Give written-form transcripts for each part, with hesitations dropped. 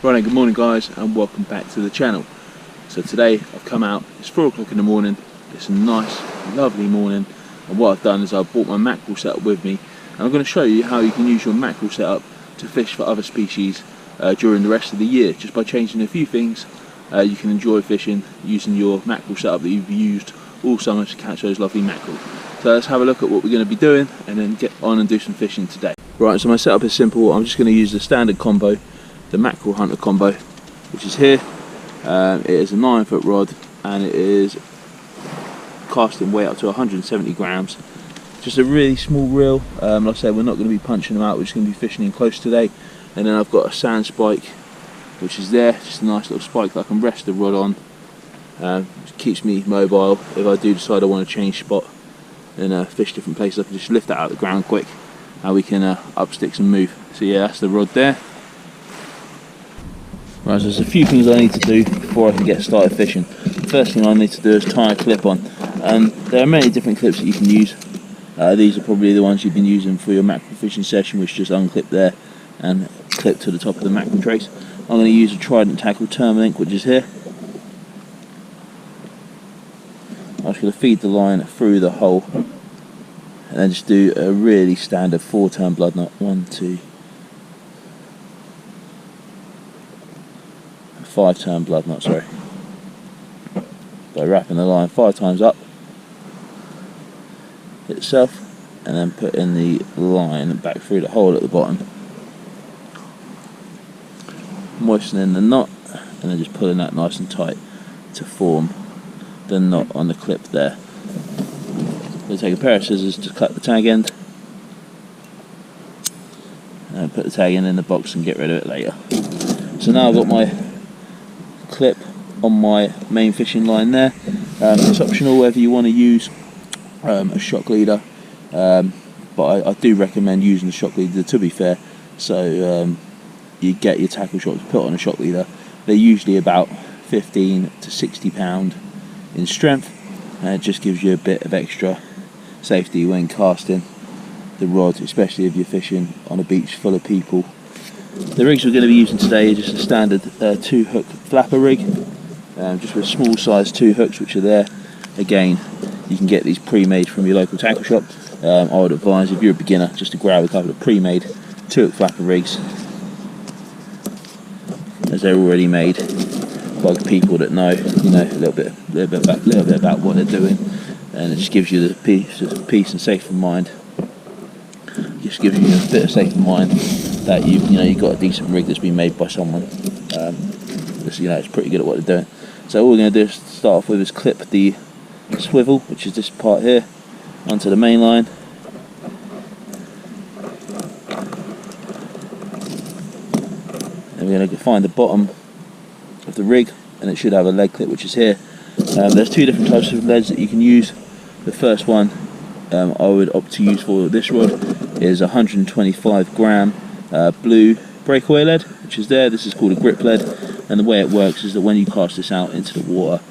Right, good morning guys, and welcome back to the channel. So today I've come out, it's 4 o'clock in the morning, it's a nice lovely morning, and what I've done is I've brought my mackerel setup with me, and I'm going to show you how you can use your mackerel setup to fish for other species during the rest of the year. Just by changing a few things, you can enjoy fishing using your mackerel setup that you've used all summer to catch those lovely mackerel. So let's have a look at what we're going to be doing and then get on and do some fishing today. Right, so my setup is simple. I'm just going to use the standard combo, the mackerel hunter combo, which is here. It is a 9-foot rod and it is casting weight up to 170 grams. Just a really small reel. Like I said, we're not going to be punching them out, we're just going to be fishing in close today. And then I've got a sand spike, which is there, just a nice little spike that I can rest the rod on. It keeps me mobile. If I do decide I want to change spot and fish different places, I can just lift that out of the ground quick and we can up sticks and move. So yeah, that's the rod there. Right, so there's a few things I need to do before I can get started fishing. The first thing I need to do is tie a clip on. There are many different clips that you can use. These are probably the ones you've been using for your mackerel fishing session, which just unclip there and clip to the top of the mackerel trace. I'm going to use a Trident tackle term link, which is here. I'm just going to feed the line through the hole and then just do a really standard 4-turn blood knot. 1, 2, 5-turn blood knot, sorry. By wrapping the line 5 times up itself and then putting the line back through the hole at the bottom, moistening the knot and then just pulling that nice and tight to form the knot on the clip there. I'm going to take a pair of scissors to cut the tag end and put the tag end in the box and get rid of it later. So now I've got my clip on my main fishing line there. It's optional whether you want to use a shock leader, but I do recommend using the shock leader, to be fair. So you get your tackle shocks put on a shock leader. They're usually about 15 to 60 pound in strength, and it just gives you a bit of extra safety when casting the rod, especially if you're fishing on a beach full of people. The rigs we're going to be using today are just a standard 2-hook flapper rig, just with small size 2 hooks which are there. Again, you can get these pre-made from your local tackle shop. I would advise, if you're a beginner, just to grab a couple of pre-made 2-hook flapper rigs, as they're already made by people that know, a little bit about what they're doing, and it just gives you the peace and safe of mind. Just gives you a bit of safe of mind that you've got a decent rig that's been made by someone that's pretty good at what they're doing. So all we're going to do is start off with is clip the swivel, which is this part here, onto the main line. And we're going to find the bottom of the rig, and it should have a lead clip, which is here. There's 2 different types of leads that you can use. The first one I would opt to use for this rod is 125 gram blue breakaway lead, which is there. This is called a grip lead, and the way it works is that when you cast this out into the water,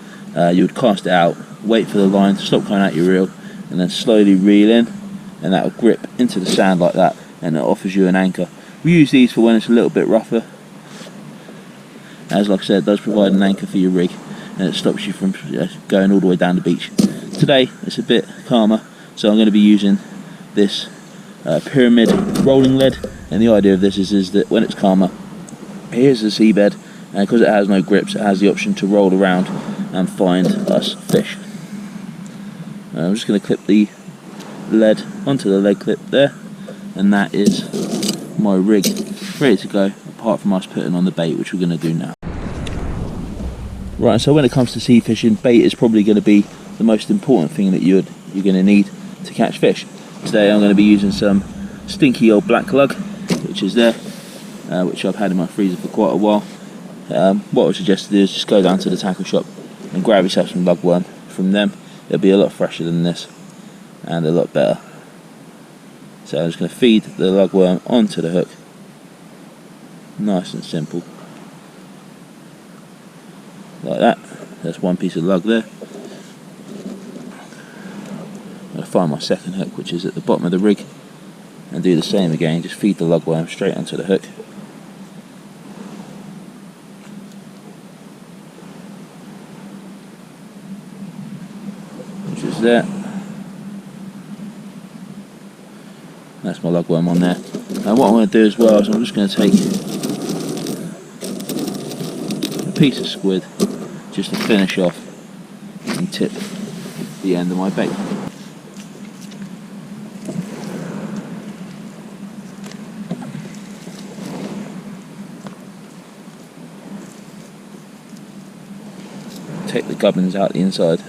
you would cast it out, wait for the line to stop coming out your reel, and then slowly reel in, and that will grip into the sand like that, and it offers you an anchor. We use these for when it's a little bit rougher, as like I said, it does provide an anchor for your rig, and it stops you from going all the way down the beach. Today it's a bit calmer, so I'm going to be using this pyramid rolling lead, and the idea of this is that when it's calmer, here's the seabed, and because it has no grips, it has the option to roll around and find us fish. I'm just going to clip the lead onto the lead clip there, and that is my rig ready to go, apart from us putting on the bait, which we're going to do now. Right, so when it comes to sea fishing, bait is probably going to be the most important thing that you're going to need to catch fish. Today I'm going to be using some stinky old black lug, which is there, which I've had in my freezer for quite a while. What I would suggest to do is just go down to the tackle shop and grab yourself some lugworm from them. It'll be a lot fresher than this and a lot better. So I'm just going to feed the lugworm onto the hook, nice and simple, like that. There's one piece of lug there. I'm going to find my second hook, which is at the bottom of the rig, and do the same again. Just feed the lugworm straight onto the hook, there. That's my lugworm on there. And what I'm going to do as well is I'm just going to take a piece of squid just to finish off and tip the end of my bait. Take the gubbins out the inside.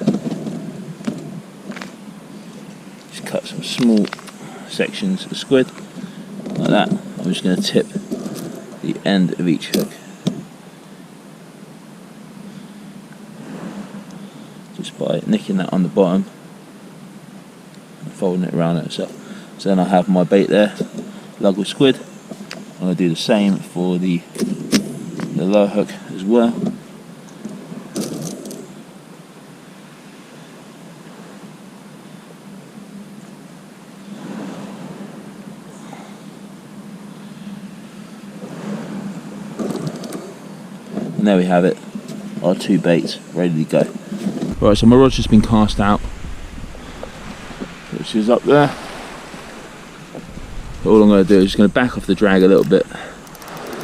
Just cut some small sections of squid like that. I'm just going to tip the end of each hook just by nicking that on the bottom and folding it around itself. So then I have my bait there, lug with squid. I'm going to do the same for the lower hook as well. And there we have it, our two baits ready to go. Right, so my rod's just been cast out, which is up there. All I'm going to do is just going to back off the drag a little bit,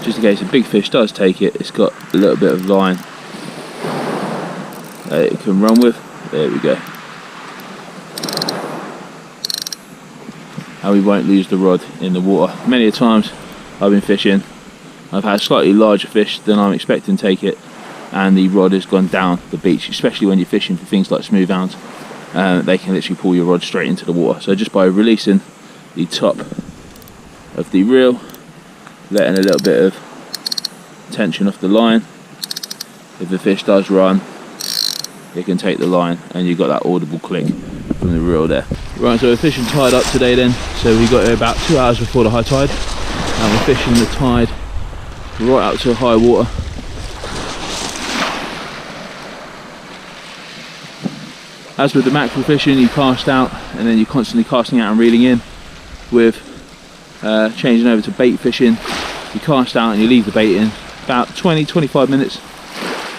just in case a big fish does take it. It's got a little bit of line that it can run with. There we go. And we won't lose the rod in the water. Many a times I've been fishing, I've had slightly larger fish than I'm expecting to take it, and the rod has gone down the beach, especially when you're fishing for things like smoothhounds. They can literally pull your rod straight into the water. So just by releasing the top of the reel, letting a little bit of tension off the line, if the fish does run, it can take the line and you've got that audible click from the reel there. Right, so we're fishing tide up today then. So we got here about 2 hours before the high tide, and we're fishing the tide right up to high water. As with the mackerel fishing, you cast out and then you're constantly casting out and reeling in. With changing over to bait fishing, you cast out and you leave the bait in about 20-25 minutes,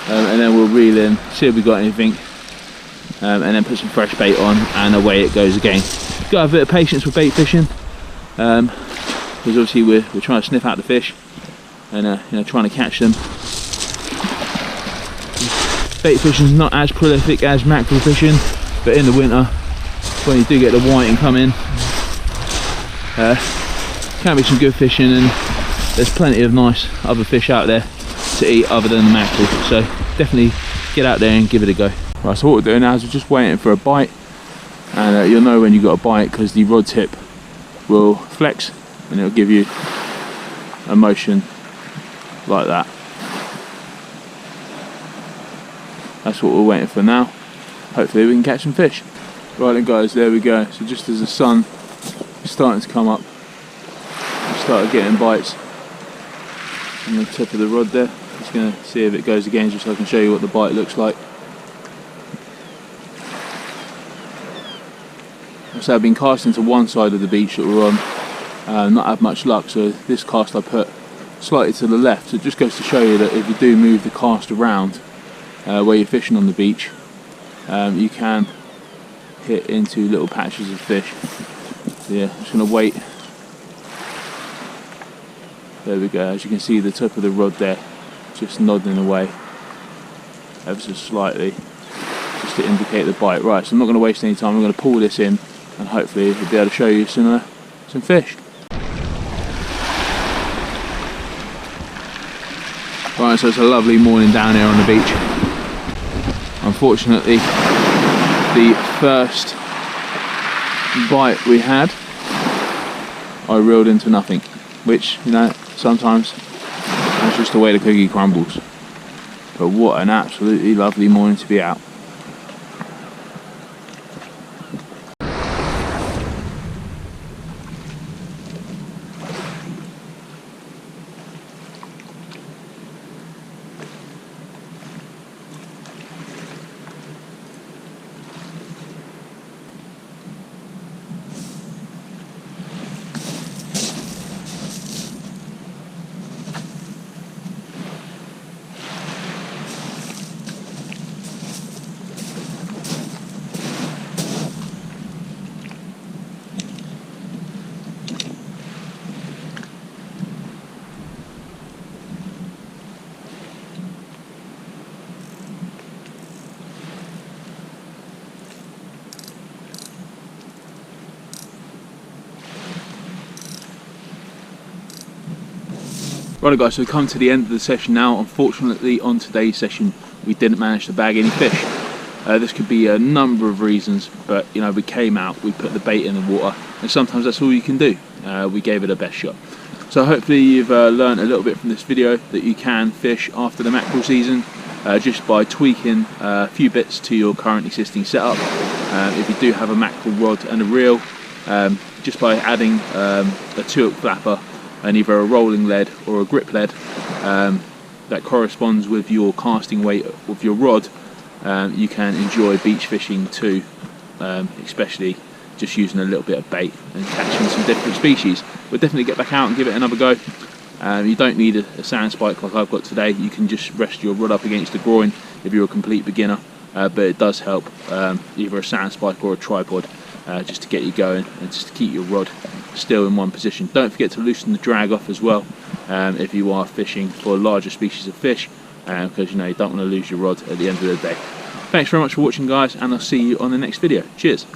and then we'll reel in, see if we've got anything, and then put some fresh bait on, and away it goes again. You've got to have a bit of patience with bait fishing, because obviously we're trying to sniff out the fish and you know, trying to catch them. Bait fishing is not as prolific as mackerel fishing, but in the winter, when you do get the whiting come in, can be some good fishing, and there's plenty of nice other fish out there to eat other than the mackerel. So definitely get out there and give it a go. Right, so what we're doing now is we're just waiting for a bite, and you'll know when you've got a bite because the rod tip will flex and it'll give you a motion like that. That's what we're waiting for now. Hopefully we can catch some fish. Right then guys, there we go. So just as the sun is starting to come up, we started getting bites on the tip of the rod there. Just going to see if it goes again, just so I can show you what the bite looks like. So I've been casting to one side of the beach that we're on, not had much luck, so this cast I put slightly to the left. So it just goes to show you that if you do move the cast around where you're fishing on the beach, you can hit into little patches of fish. So yeah, I'm just going to wait. There we go. As you can see, the tip of the rod there just nodding away ever so slightly, just to indicate the bite. Right, so I'm not going to waste any time. I'm going to pull this in, and hopefully we'll be able to show you some fish. Right, so it's a lovely morning down here on the beach. Unfortunately, the first bite we had, I reeled into nothing, which, you know, sometimes that's just the way the cookie crumbles. But what an absolutely lovely morning to be out. Right guys, so we've come to the end of the session now. Unfortunately on today's session we didn't manage to bag any fish. This could be a number of reasons, but you know, we came out, we put the bait in the water, and sometimes that's all you can do. We gave it a best shot. So hopefully you've learned a little bit from this video that you can fish after the mackerel season just by tweaking a few bits to your current existing setup. If you do have a mackerel rod and a reel, just by adding a 2-hook flapper and either a rolling lead or a grip lead that corresponds with your casting weight of your rod, you can enjoy beach fishing too, especially just using a little bit of bait and catching some different species. But definitely get back out and give it another go. You don't need a sand spike like I've got today. You can just rest your rod up against the groin if you're a complete beginner, but it does help either a sand spike or a tripod just to get you going and just to keep your rod still in one position. Don't forget to loosen the drag off as well if you are fishing for larger species of fish, because you know you don't want to lose your rod at the end of the day. Thanks very much for watching guys, and I'll see you on the next video. Cheers.